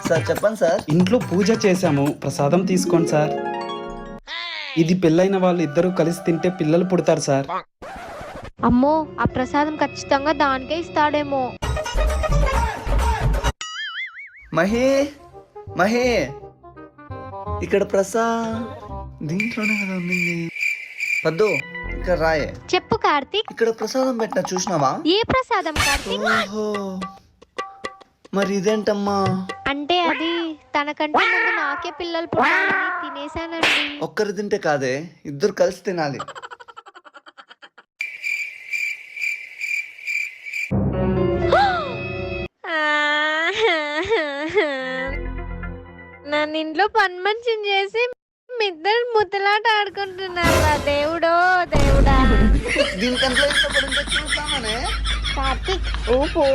Sir చెప్పండి sir. ఇంట్లో పూజ చేశాము, ప్రసాదం తీసుకోండి సార్. ఇది పెళ్ళైన వాళ్ళు ఇద్దరు కలిసి తింటే పిల్లలు పుడతారు సార్. అమ్మో, ఆ ప్రసాదం ఖచ్చితంగా దానికే ఇస్తాడేమో. మహి మహి ఇక్కడ దీంట్లోనే కదా ఉంది. పద్దు ఇక్కడ రాయే. చెప్పు కార్తీక్. ఇక్కడ ప్రసాదం పెట్టిన చూసినావా? ఏ ప్రసాదం కార్తీక్? ఓహో, మరి ఇదేంటమ్మా? అంటే అది తనకంటే ముందు నాకే పిల్లలు పుట్టాలని తినేసానండి. ఒక్కరు తింటే కాదే, ఇద్దరు కలిసి తినాలి. నన్ను ఇంట్లో పని మనిషిని చేసి మీ ఇద్దరు ముద్దలాట ఆడుకుంటున్నారా? దేవుడో దేవుడా. దీనికంటే ఇష్టపడిందో చూస్తామనే. కార్తీక్ ఊపు.